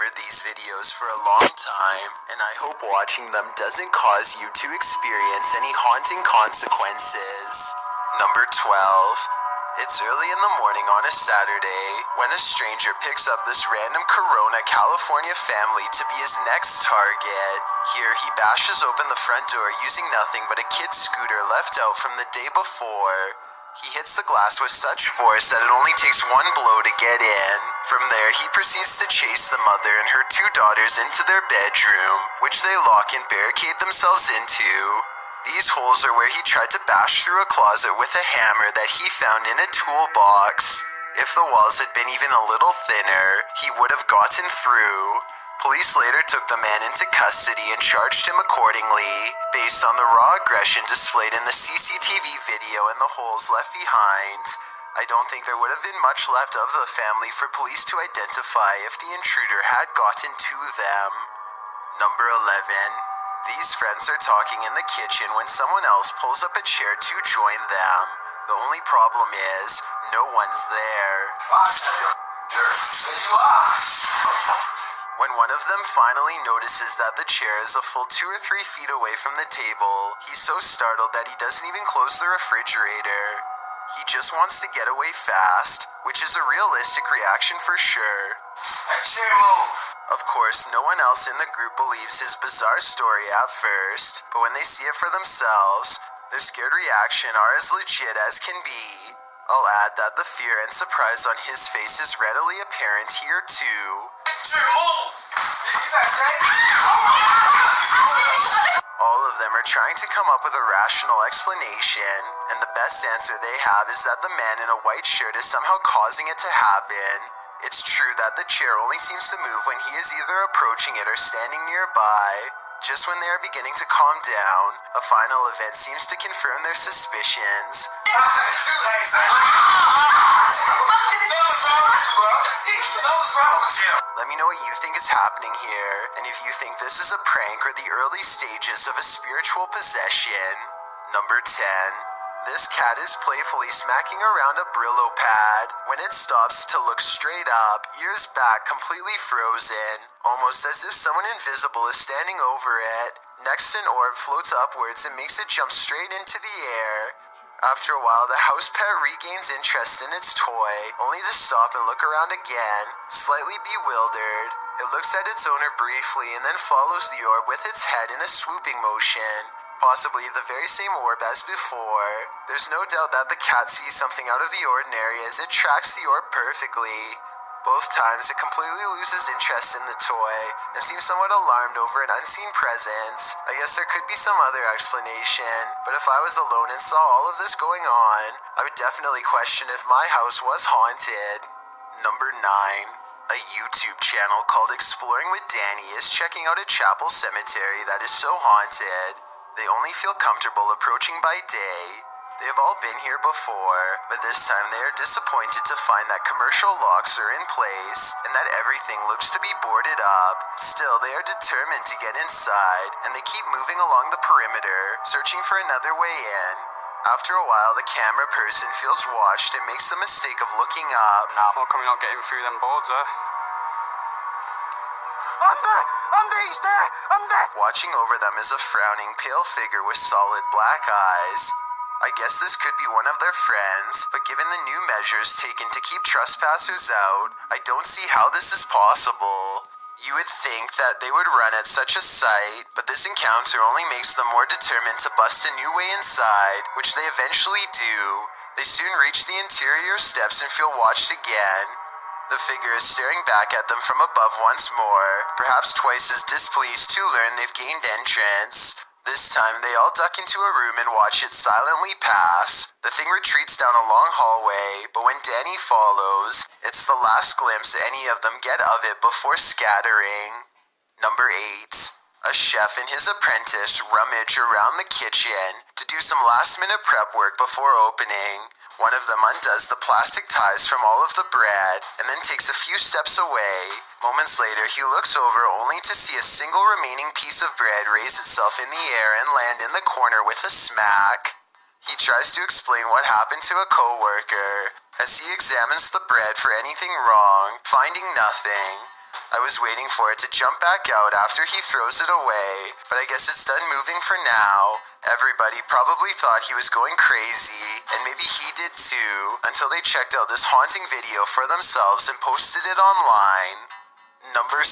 monitored these videos for a long time, and I hope watching them doesn't cause you to experience any haunting consequences. Number 12. It's early in the morning on a Saturday when a stranger picks up this random Corona, California family to be his next target. Here he bashes open the front door using nothing but a kid's scooter left out from the day before. He hits the glass with such force that it only takes one blow to get in. From there, he proceeds to chase the mother and her two daughters into their bedroom, which they lock and barricade themselves into. These holes are where he tried to bash through a closet with a hammer that he found in a toolbox. If the walls had been even a little thinner, he would have gotten through. Police later took the man into custody and charged him accordingly, based on the raw aggression displayed in the CCTV video and the holes left behind. I don't think there would have been much left of the family for police to identify if the intruder had gotten to them. Number 11. These friends are talking in the kitchen when someone else pulls up a chair to join them. The only problem is, no one's there. When one of them finally notices that the chair is a full 2 or 3 feet away from the table, he's so startled that he doesn't even close the refrigerator. He just wants to get away fast, which is a realistic reaction for sure. Of course, no one else in the group believes his bizarre story at first, but when they see it for themselves, their scared reaction are as legit as can be. I'll add that the fear and surprise on his face is readily apparent here too. All of them are trying to come up with a rational explanation, and the best answer they have is that the man in a white shirt is somehow causing it to happen. It's true that the chair only seems to move when he is either approaching it or standing nearby. Just when they are beginning to calm down, a final event seems to confirm their suspicions. Let me know what you think is happening here, and if you think this is a prank or the early stages of a spiritual possession. Number 10. This cat is playfully smacking around a Brillo pad when it stops to look straight up, ears back completely frozen, almost as if someone invisible is standing over it. Next, an orb floats upwards and makes it jump straight into the air. After a while, the house pet regains interest in its toy, only to stop and look around again, slightly bewildered. It looks at its owner briefly and then follows the orb with its head in a swooping motion. Possibly the very same orb as before. There's no doubt that the cat sees something out of the ordinary as it tracks the orb perfectly. Both times it completely loses interest in the toy and seems somewhat alarmed over an unseen presence. I guess there could be some other explanation, but if I was alone and saw all of this going on, I would definitely question if my house was haunted. Number 9. A YouTube channel called Exploring with Danny is checking out a chapel cemetery that is so haunted. They only feel comfortable approaching by day. They have all been here before, but this time they are disappointed to find that commercial locks are in place and that everything looks to be boarded up. Still, they are determined to get inside, and they keep moving along the perimeter, searching for another way in. After a while, the camera person feels watched and makes the mistake of looking up. Nah, how come you're not getting through them boards, Under, he's there, under! Watching over them is a frowning, pale figure with solid black eyes. I guess this could be one of their friends, but given the new measures taken to keep trespassers out, I don't see how this is possible. You would think that they would run at such a sight, but this encounter only makes them more determined to bust a new way inside, which they eventually do. They soon reach the interior steps and feel watched again. The figure is staring back at them from above once more, perhaps twice as displeased to learn they've gained entrance. This time, they all duck into a room and watch it silently pass. The thing retreats down a long hallway, but when Danny follows, it's the last glimpse any of them get of it before scattering. Number 8. A chef and his apprentice rummage around the kitchen to do some last-minute prep work before opening. One of them undoes the plastic ties from all of the bread and then takes a few steps away. Moments later, he looks over only to see a single remaining piece of bread raise itself in the air and land in the corner with a smack. He tries to explain what happened to a co-worker as he examines the bread for anything wrong, finding nothing. I was waiting for it to jump back out after he throws it away, but I guess it's done moving for now. Everybody probably thought he was going crazy, and maybe he did too, until they checked out this haunting video for themselves and posted it online. Number